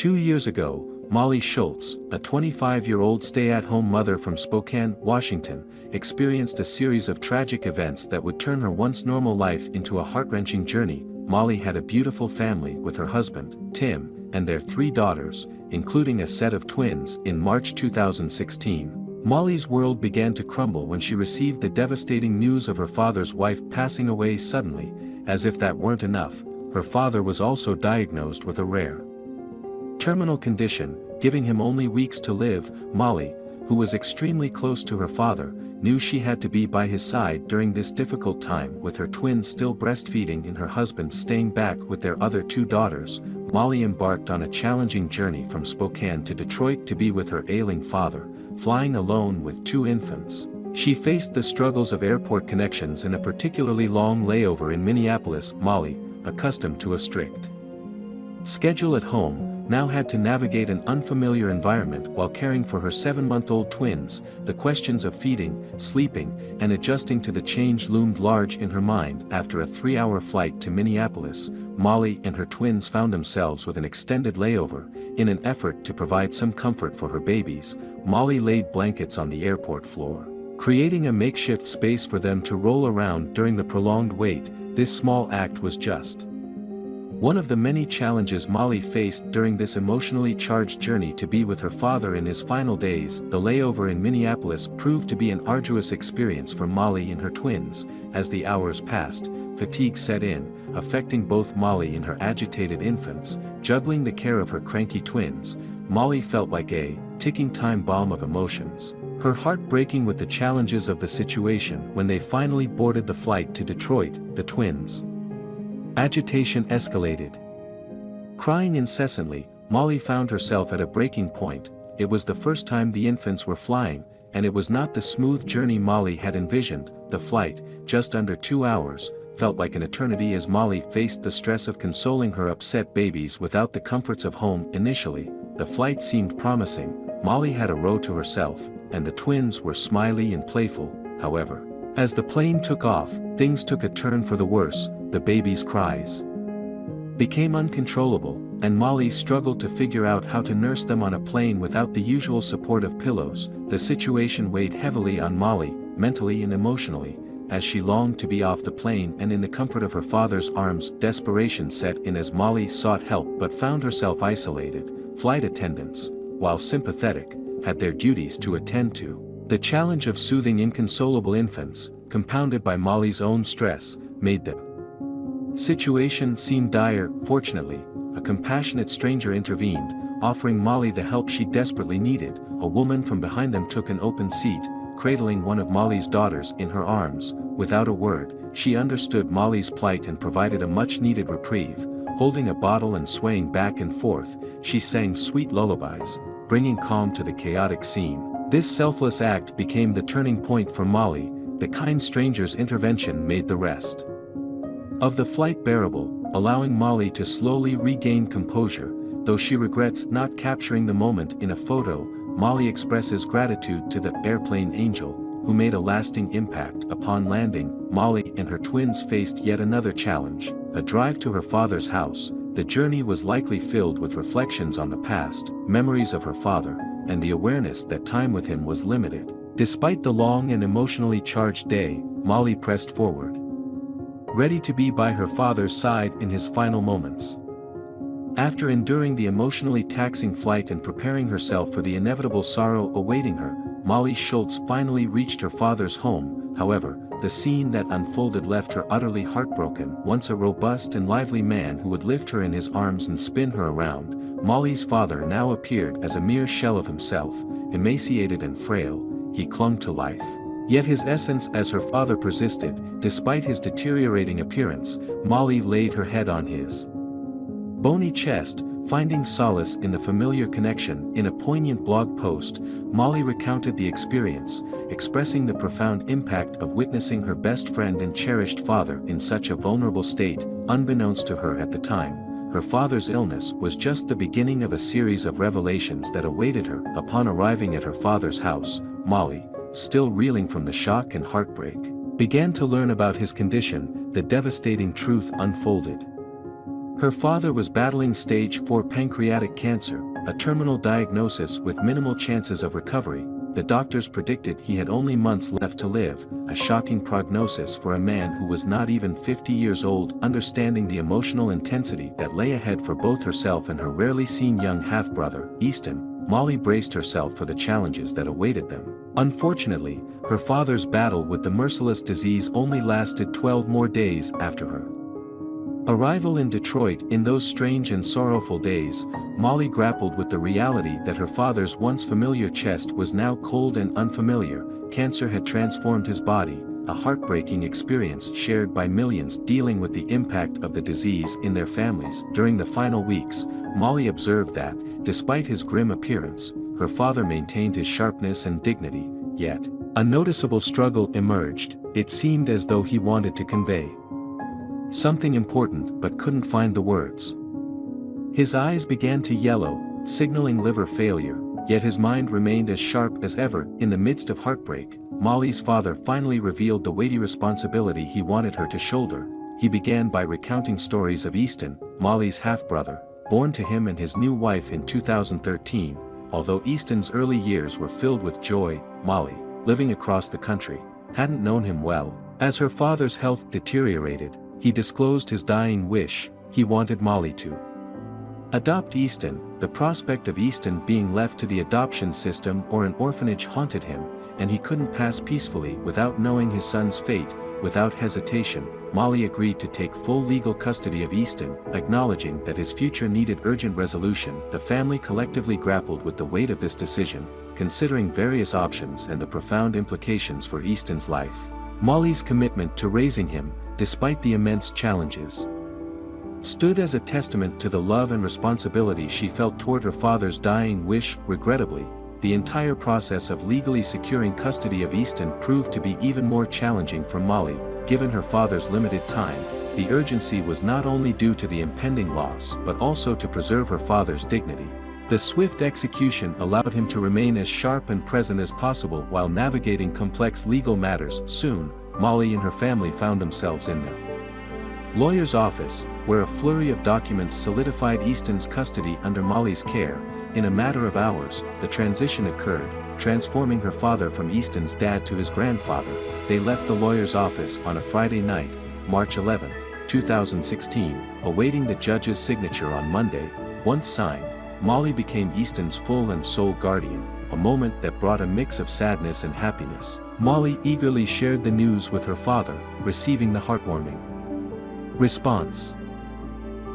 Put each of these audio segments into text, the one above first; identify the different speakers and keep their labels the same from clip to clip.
Speaker 1: 2 years ago, Molly Schultz, a 25-year-old stay-at-home mother from Spokane, Washington, experienced a series of tragic events that would turn her once normal life into a heart-wrenching journey. Molly had a beautiful family with her husband, Tim, and their 3 daughters, including a set of twins. In March 2016, Molly's world began to crumble when she received the devastating news of her father's wife passing away suddenly. As if that weren't enough, her father was also diagnosed with a rare terminal condition, giving him only weeks to live. Molly, who was extremely close to her father, knew she had to be by his side during this difficult time. With her twins still breastfeeding and her husband staying back with their other 2 daughters, Molly embarked on a challenging journey from Spokane to Detroit to be with her ailing father, flying alone with 2 infants. She faced the struggles of airport connections and a particularly long layover in Minneapolis. Molly, accustomed to a strict schedule at home, now had to navigate an unfamiliar environment while caring for her 7-month-old twins. The questions of feeding, sleeping, and adjusting to the change loomed large in her mind. After a 3-hour flight to Minneapolis, Molly and her twins found themselves with an extended layover. In an effort to provide some comfort for her babies, Molly laid blankets on the airport floor, creating a makeshift space for them to roll around during the prolonged wait. This small act was just one of the many challenges Molly faced during this emotionally charged journey to be with her father in his final days. The layover in Minneapolis proved to be an arduous experience for Molly and her twins. As the hours passed, fatigue set in, affecting both Molly and her agitated infants. Juggling the care of her cranky twins, Molly felt like a ticking time bomb of emotions, her heart breaking with the challenges of the situation. When they finally boarded the flight to Detroit, the twins' agitation escalated. Crying incessantly, Molly found herself at a breaking point. It was the first time the infants were flying, and it was not the smooth journey Molly had envisioned. The flight, just under 2 hours, felt like an eternity as Molly faced the stress of consoling her upset babies without the comforts of home. Initially, the flight seemed promising. Molly had a row to herself, and the twins were smiley and playful. However, as the plane took off, things took a turn for the worse. The babies' cries became uncontrollable, and Molly struggled to figure out how to nurse them on a plane without the usual support of pillows. The situation weighed heavily on Molly, mentally and emotionally, as she longed to be off the plane and in the comfort of her father's arms. Desperation set in as Molly sought help but found herself isolated. Flight attendants, while sympathetic, had their duties to attend to. The challenge of soothing inconsolable infants, compounded by Molly's own stress, made the situation seemed dire. Fortunately, a compassionate stranger intervened, offering Molly the help she desperately needed. A woman from behind them took an open seat, cradling one of Molly's daughters in her arms. Without a word, she understood Molly's plight and provided a much-needed reprieve. Holding a bottle and swaying back and forth, she sang sweet lullabies, bringing calm to the chaotic scene. This selfless act became the turning point for Molly. The kind stranger's intervention made the rest of the flight bearable, allowing Molly to slowly regain composure. Though she regrets not capturing the moment in a photo, Molly expresses gratitude to the airplane angel, who made a lasting impact. Upon landing, Molly and her twins faced yet another challenge, a drive to her father's house. The journey was likely filled with reflections on the past, memories of her father, and the awareness that time with him was limited. Despite the long and emotionally charged day, Molly pressed forward, ready to be by her father's side in his final moments. After enduring the emotionally taxing flight and preparing herself for the inevitable sorrow awaiting her, Molly Schultz finally reached her father's home. However, the scene that unfolded left her utterly heartbroken. Once a robust and lively man who would lift her in his arms and spin her around, Molly's father now appeared as a mere shell of himself. Emaciated and frail, he clung to life. Yet his essence as her father persisted. Despite his deteriorating appearance, Molly laid her head on his bony chest, finding solace in the familiar connection. In a poignant blog post, Molly recounted the experience, expressing the profound impact of witnessing her best friend and cherished father in such a vulnerable state. Unbeknownst to her at the time, her father's illness was just the beginning of a series of revelations that awaited her. Upon arriving at her father's house, Molly, still reeling from the shock and heartbreak, began to learn about his condition. The devastating truth unfolded. Her father was battling stage 4 pancreatic cancer, a terminal diagnosis with minimal chances of recovery. The doctors predicted he had only months left to live, a shocking prognosis for a man who was not even 50 years old. Understanding the emotional intensity that lay ahead for both herself and her rarely seen young half-brother, Easton, Molly braced herself for the challenges that awaited them. Unfortunately, her father's battle with the merciless disease only lasted 12 more days after her arrival in Detroit. In those strange and sorrowful days, Molly grappled with the reality that her father's once familiar chest was now cold and unfamiliar. Cancer had transformed his body, a heartbreaking experience shared by millions dealing with the impact of the disease in their families. During the final weeks, Molly observed that, despite his grim appearance, her father maintained his sharpness and dignity, yet a noticeable struggle emerged. It seemed as though he wanted to convey something important but couldn't find the words. His eyes began to yellow, signaling liver failure, yet his mind remained as sharp as ever. In the midst of heartbreak, Molly's father finally revealed the weighty responsibility he wanted her to shoulder. He began by recounting stories of Easton, Molly's half-brother, born to him and his new wife in 2013. Although Easton's early years were filled with joy, Molly, living across the country, hadn't known him well. As her father's health deteriorated, he disclosed his dying wish. He wanted Molly to adopt Easton. The prospect of Easton being left to the adoption system or an orphanage haunted him, and he couldn't pass peacefully without knowing his son's fate. Without hesitation, Molly agreed to take full legal custody of Easton, acknowledging that his future needed urgent resolution. The family collectively grappled with the weight of this decision, considering various options and the profound implications for Easton's life. Molly's commitment to raising him, despite the immense challenges, stood as a testament to the love and responsibility she felt toward her father's dying wish. Regrettably, the entire process of legally securing custody of Easton proved to be even more challenging for Molly. Given her father's limited time, the urgency was not only due to the impending loss but also to preserve her father's dignity. The swift execution allowed him to remain as sharp and present as possible while navigating complex legal matters. Soon, Molly and her family found themselves in the lawyer's office, where a flurry of documents solidified Easton's custody under Molly's care. In a matter of hours, the transition occurred, transforming her father from Easton's dad to his grandfather. They left the lawyer's office on a Friday night, March 11, 2016, awaiting the judge's signature on Monday. Once signed, Molly became Easton's full and sole guardian, a moment that brought a mix of sadness and happiness. Molly eagerly shared the news with her father, receiving the heartwarming response,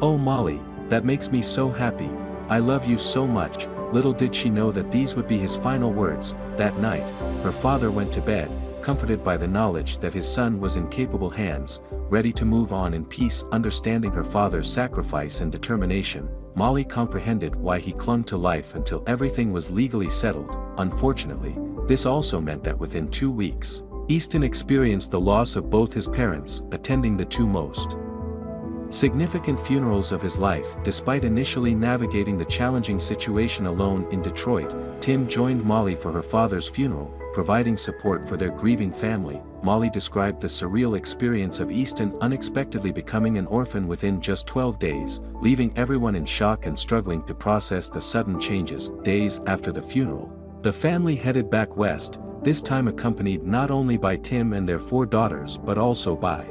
Speaker 1: "Oh Molly, that makes me so happy. I love you so much." Little did she know that these would be his final words. That night, her father went to bed, comforted by the knowledge that his son was in capable hands, ready to move on in peace. Understanding her father's sacrifice and determination, Molly comprehended why he clung to life until everything was legally settled. Unfortunately, this also meant that within 2 weeks, Easton experienced the loss of both his parents, attending the two most significant funerals of his life. Despite initially navigating the challenging situation alone in Detroit, Tim joined Molly for her father's funeral, providing support for their grieving family. Molly described the surreal experience of Easton unexpectedly becoming an orphan within just 12 days, leaving everyone in shock and struggling to process the sudden changes. Days after the funeral, the family headed back west, this time accompanied not only by Tim and their 4 daughters but also by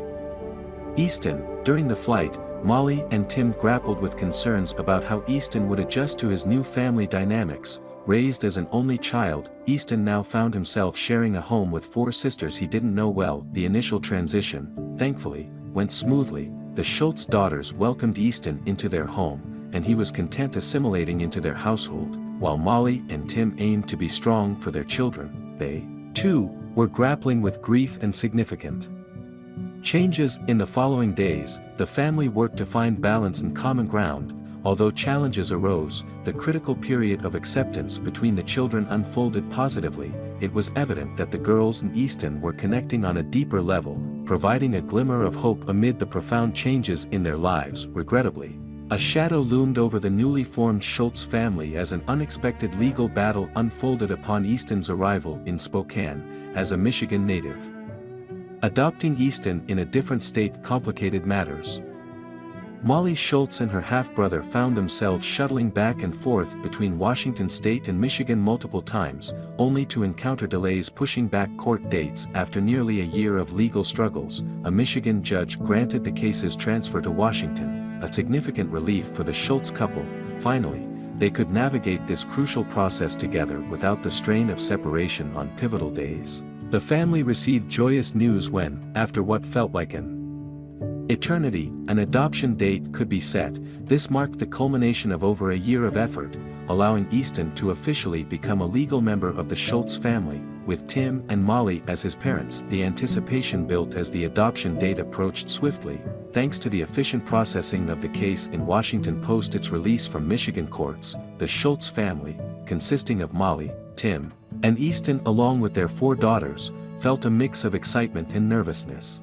Speaker 1: Easton. During the flight, Molly and Tim grappled with concerns about how Easton would adjust to his new family dynamics. Raised as an only child, Easton now found himself sharing a home with 4 sisters he didn't know well. The initial transition, thankfully, went smoothly. The Schultz daughters welcomed Easton into their home, and he was content assimilating into their household. While Molly and Tim aimed to be strong for their children, they, too, were grappling with grief and significant changes. In the following days, the family worked to find balance and common ground. Although challenges arose, the critical period of acceptance between the children unfolded positively. It was evident that the girls and Easton were connecting on a deeper level, providing a glimmer of hope amid the profound changes in their lives. Regrettably, a shadow loomed over the newly formed Schultz family as an unexpected legal battle unfolded upon Easton's arrival in Spokane. As a Michigan native, adopting Easton in a different state complicated matters. Molly Schultz and her half-brother found themselves shuttling back and forth between Washington state and Michigan multiple times, only to encounter delays pushing back court dates. After nearly a year of legal struggles, a Michigan judge granted the case's transfer to Washington, a significant relief for the Schultz couple. Finally, they could navigate this crucial process together without the strain of separation on pivotal days. The family received joyous news when, after what felt like an eternity, an adoption date could be set. This marked the culmination of over a year of effort, allowing Easton to officially become a legal member of the Schultz family, with Tim and Molly as his parents. The anticipation built as the adoption date approached swiftly, thanks to the efficient processing of the case in Washington post its release from Michigan courts. The Schultz family, consisting of Molly, Tim, and Easton along with their 4 daughters, felt a mix of excitement and nervousness.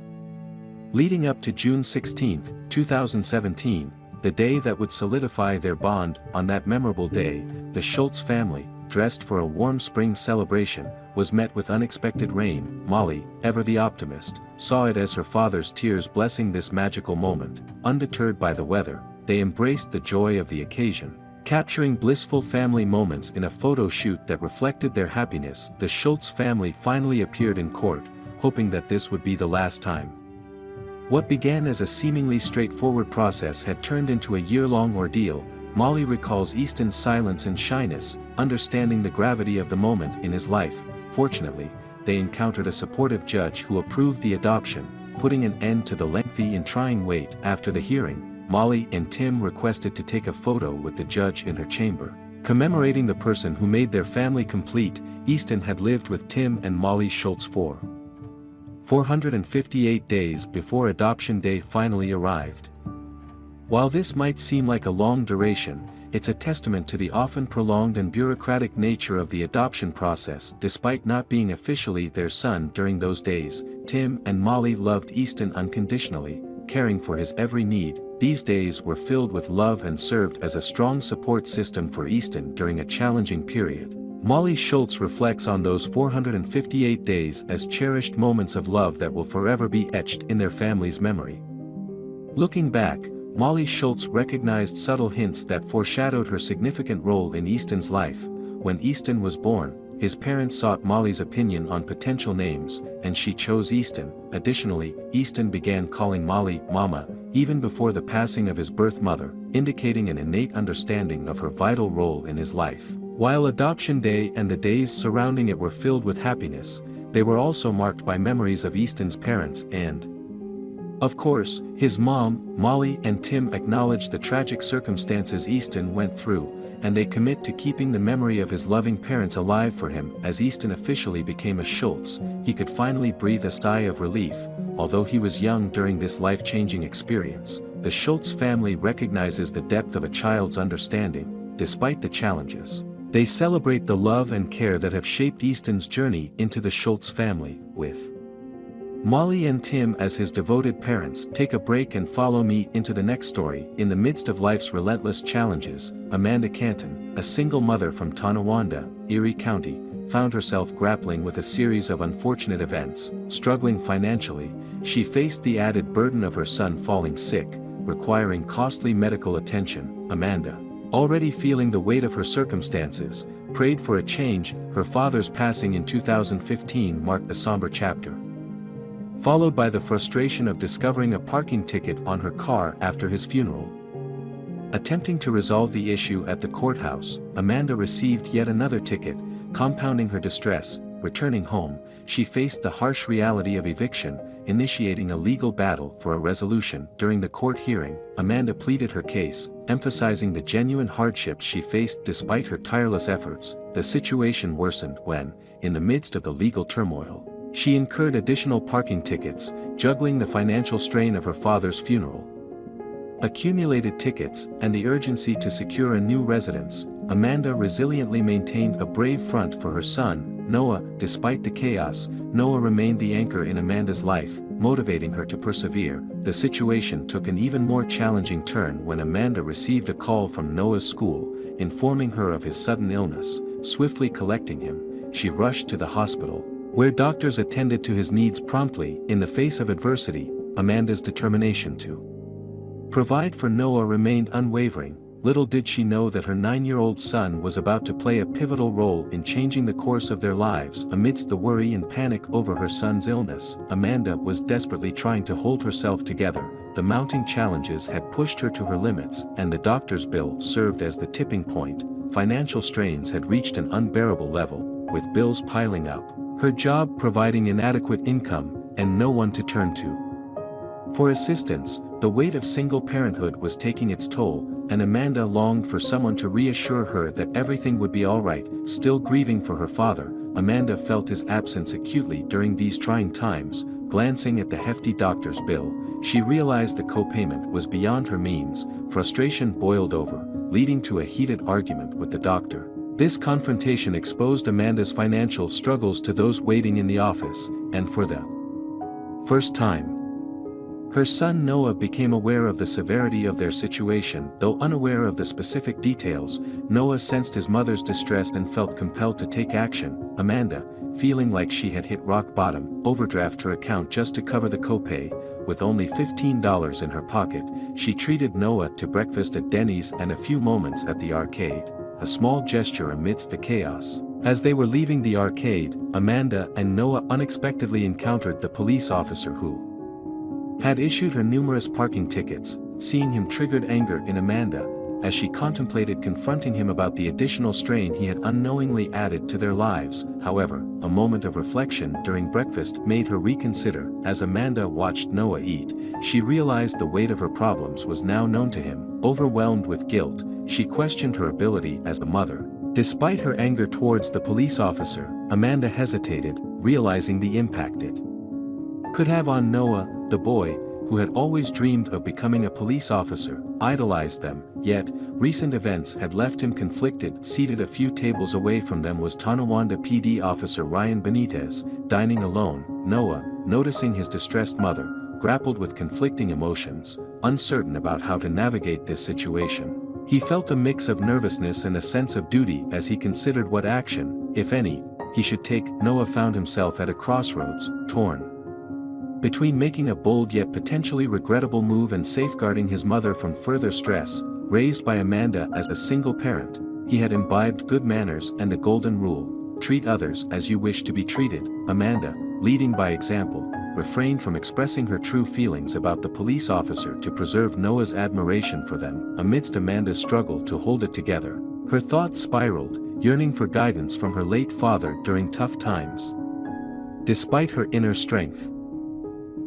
Speaker 1: Leading up to June 16, 2017, the day that would solidify their bond. On that memorable day, the Schultz family, dressed for a warm spring celebration, was met with unexpected rain. Molly, ever the optimist, saw it as her father's tears blessing this magical moment. Undeterred by the weather, they embraced the joy of the occasion, capturing blissful family moments in a photo shoot that reflected their happiness. The Schultz family finally appeared in court, hoping that this would be the last time. What began as a seemingly straightforward process had turned into a year-long ordeal. Molly recalls Easton's silence and shyness, understanding the gravity of the moment in his life. Fortunately, they encountered a supportive judge who approved the adoption, putting an end to the lengthy and trying wait. After the hearing, Molly and Tim requested to take a photo with the judge in her chamber, commemorating the person who made their family complete. Easton had lived with Tim and Molly Schultz for 458 days before adoption day finally arrived. While this might seem like a long duration, it's a testament to the often prolonged and bureaucratic nature of the adoption process. Despite not being officially their son during those days, Tim and Molly loved Easton unconditionally, caring for his every need. These days were filled with love and served as a strong support system for Easton during a challenging period. Molly Schultz reflects on those 458 days as cherished moments of love that will forever be etched in their family's memory. Looking back, Molly Schultz recognized subtle hints that foreshadowed her significant role in Easton's life. When Easton was born, his parents sought Molly's opinion on potential names, and she chose Easton. Additionally, Easton began calling Molly Mama, even before the passing of his birth mother, indicating an innate understanding of her vital role in his life. While adoption day and the days surrounding it were filled with happiness, they were also marked by memories of Easton's parents and, of course, his mom. Molly and Tim acknowledge the tragic circumstances Easton went through, and they commit to keeping the memory of his loving parents alive for him. As Easton officially became a Schultz, he could finally breathe a sigh of relief. Although he was young during this life-changing experience, the Schultz family recognizes the depth of a child's understanding. Despite the challenges, they celebrate the love and care that have shaped Easton's journey into the Schultz family. With Molly and Tim as his devoted parents. Take a break and follow me into the next story. In the midst of life's relentless challenges, Amanda Canton, a single mother from Tonawanda, Erie County, found herself grappling with a series of unfortunate events. Struggling financially, she faced the added burden of her son falling sick, requiring costly medical attention. Amanda, already feeling the weight of her circumstances, prayed for a change. Her father's passing in 2015 marked a somber chapter, followed by the frustration of discovering a parking ticket on her car after his funeral. Attempting to resolve the issue at the courthouse, Amanda received yet another ticket, compounding her distress. Returning home, she faced the harsh reality of eviction, initiating a legal battle for a resolution. During the court hearing, Amanda pleaded her case, emphasizing the genuine hardships she faced. Despite her tireless efforts, the situation worsened when, in the midst of the legal turmoil, she incurred additional parking tickets, juggling the financial strain of her father's funeral, accumulated tickets, and the urgency to secure a new residence. Amanda resiliently maintained a brave front for her son, Noah. Despite the chaos, Noah remained the anchor in Amanda's life, motivating her to persevere. The situation took an even more challenging turn when Amanda received a call from Noah's school, informing her of his sudden illness. Swiftly collecting him, she rushed to the hospital, where doctors attended to his needs promptly. In the face of adversity, Amanda's determination to provide for Noah remained unwavering. Little did she know that her 9-year-old son was about to play a pivotal role in changing the course of their lives. Amidst the worry and panic over her son's illness, Amanda was desperately trying to hold herself together. The mounting challenges had pushed her to her limits, and the doctor's bill served as the tipping point. Financial strains had reached an unbearable level, with bills piling up, her job providing inadequate income, and no one to turn to for assistance. The weight of single parenthood was taking its toll, and Amanda longed for someone to reassure her that everything would be alright. Still grieving for her father, Amanda felt his absence acutely during these trying times. Glancing at the hefty doctor's bill, she realized the co-payment was beyond her means. Frustration boiled over, leading to a heated argument with the doctor. This confrontation exposed Amanda's financial struggles to those waiting in the office, and for the first time, her son Noah became aware of the severity of their situation. Though unaware of the specific details, Noah sensed his mother's distress and felt compelled to take action. Amanda, feeling like she had hit rock bottom, overdrafted her account just to cover the copay. With only $15 in her pocket, she treated Noah to breakfast at Denny's and a few moments at the arcade, a small gesture amidst the chaos. As they were leaving the arcade, Amanda and Noah unexpectedly encountered the police officer who had issued her numerous parking tickets. Seeing him triggered anger in Amanda, as she contemplated confronting him about the additional strain he had unknowingly added to their lives. However, a moment of reflection during breakfast made her reconsider. As Amanda watched Noah eat, she realized the weight of her problems was now known to him. Overwhelmed with guilt, she questioned her ability as a mother. Despite her anger towards the police officer, Amanda hesitated, realizing the impact it could have on Noah. The boy, who had always dreamed of becoming a police officer, idolized them. Yet, recent events had left him conflicted. Seated a few tables away from them was Tonawanda PD officer Ryan Benitez. Dining alone, Noah, noticing his distressed mother, grappled with conflicting emotions, uncertain about how to navigate this situation. He felt a mix of nervousness and a sense of duty as he considered what action, if any, he should take. Noah found himself at a crossroads, torn between making a bold yet potentially regrettable move and safeguarding his mother from further stress. Raised by Amanda as a single parent, he had imbibed good manners and the golden rule: treat others as you wish to be treated. Amanda, leading by example, refrained from expressing her true feelings about the police officer to preserve Noah's admiration for them. Amidst Amanda's struggle to hold it together, her thoughts spiraled, yearning for guidance from her late father during tough times. Despite her inner strength,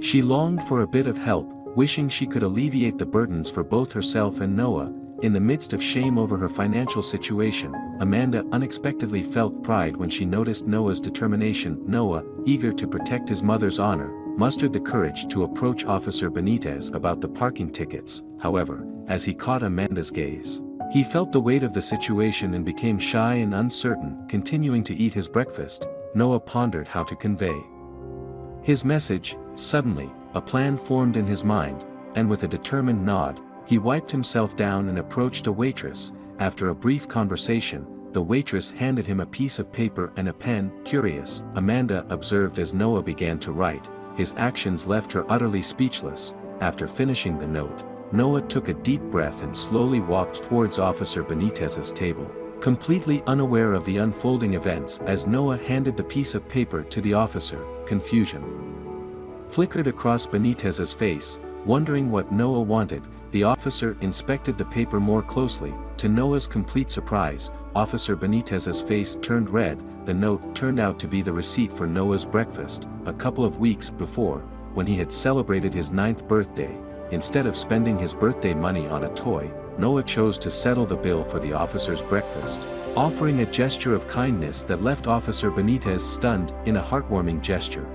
Speaker 1: she longed for a bit of help, wishing she could alleviate the burdens for both herself and Noah. In the midst of shame over her financial situation, Amanda unexpectedly felt pride when she noticed Noah's determination. Noah, eager to protect his mother's honor, mustered the courage to approach Officer Benitez about the parking tickets. However, as he caught Amanda's gaze, he felt the weight of the situation and became shy and uncertain. Continuing to eat his breakfast, Noah pondered how to convey his message. Suddenly, a plan formed in his mind, and with a determined nod, he wiped himself down and approached a waitress. After a brief conversation, the waitress handed him a piece of paper and a pen. Curious, Amanda observed as Noah began to write. His actions left her utterly speechless. After finishing the note, Noah took a deep breath and slowly walked towards Officer Benitez's table, completely unaware of the unfolding events. As Noah handed the piece of paper to the officer, confusion flickered across Benitez's face. Wondering what Noah wanted, the officer inspected the paper more closely. To Noah's complete surprise, Officer Benitez's face turned red. The note turned out to be the receipt for Noah's breakfast. A couple of weeks before, when he had celebrated his 9th birthday, instead of spending his birthday money on a toy, Noah chose to settle the bill for the officer's breakfast, offering a gesture of kindness that left Officer Benitez stunned. In a heartwarming gesture,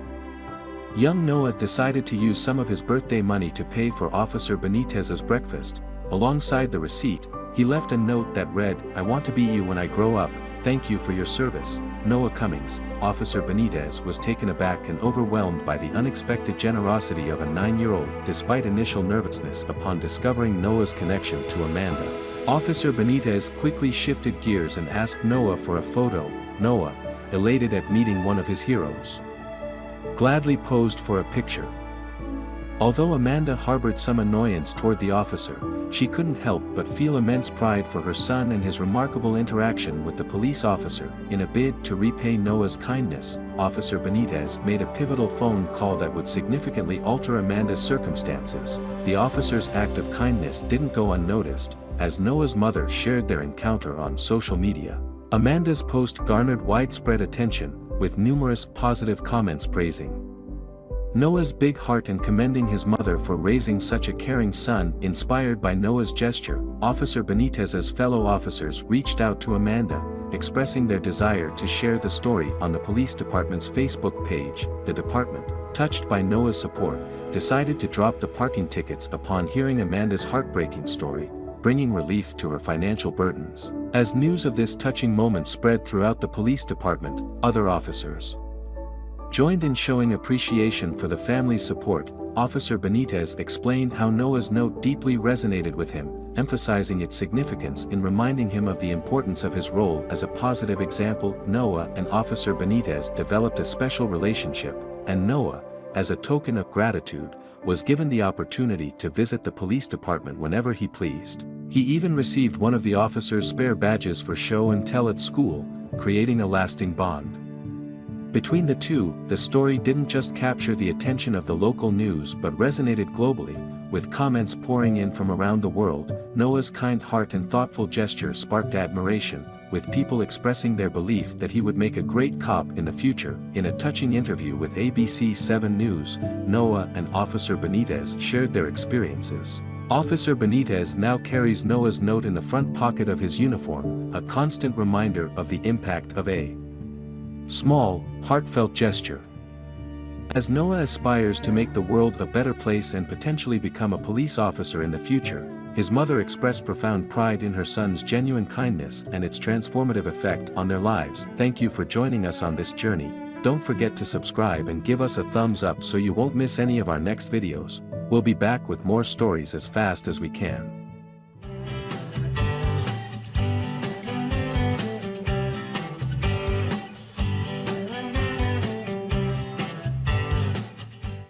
Speaker 1: young Noah decided to use some of his birthday money to pay for Officer Benitez's breakfast. Alongside the receipt, he left a note that read, "I want to be you when I grow up. Thank you for your service, Noah Cummings." Officer Benitez was taken aback and overwhelmed by the unexpected generosity of a 9-year-old. Despite initial nervousness upon discovering Noah's connection to Amanda, Officer Benitez quickly shifted gears and asked Noah for a photo. Noah, elated at meeting one of his heroes, gladly posed for a picture. Although Amanda harbored some annoyance toward the officer, she couldn't help but feel immense pride for her son and his remarkable interaction with the police officer. In a bid to repay Noah's kindness, Officer Benitez made a pivotal phone call that would significantly alter Amanda's circumstances. The officer's act of kindness didn't go unnoticed, as Noah's mother shared their encounter on social media. Amanda's post garnered widespread attention, with numerous positive comments praising Noah's big heart and commending his mother for raising such a caring son. Inspired by Noah's gesture, Officer Benitez's fellow officers reached out to Amanda, expressing their desire to share the story on the police department's Facebook page. The department, touched by Noah's support, decided to drop the parking tickets upon hearing Amanda's heartbreaking story, bringing relief to her financial burdens. As news of this touching moment spread throughout the police department, other officers joined in showing appreciation for the family's support. Officer Benitez explained how Noah's note deeply resonated with him, emphasizing its significance in reminding him of the importance of his role as a positive example. Noah and Officer Benitez developed a special relationship, and Noah, as a token of gratitude, was given the opportunity to visit the police department whenever he pleased. He even received one of the officer's spare badges for show and tell at school, creating a lasting bond. Between the two, the story didn't just capture the attention of the local news but resonated globally, with comments pouring in from around the world. Noah's kind heart and thoughtful gesture sparked admiration, with people expressing their belief that he would make a great cop in the future. In a touching interview with ABC 7 News, Noah and Officer Benitez shared their experiences. Officer Benitez now carries Noah's note in the front pocket of his uniform, a constant reminder of the impact of a small, heartfelt gesture. As Noah aspires to make the world a better place and potentially become a police officer in the future, his mother expressed profound pride in her son's genuine kindness and its transformative effect on their lives. Thank you for joining us on this journey. Don't forget to subscribe and give us a thumbs up so you won't miss any of our next videos. We'll be back with more stories as fast as we can.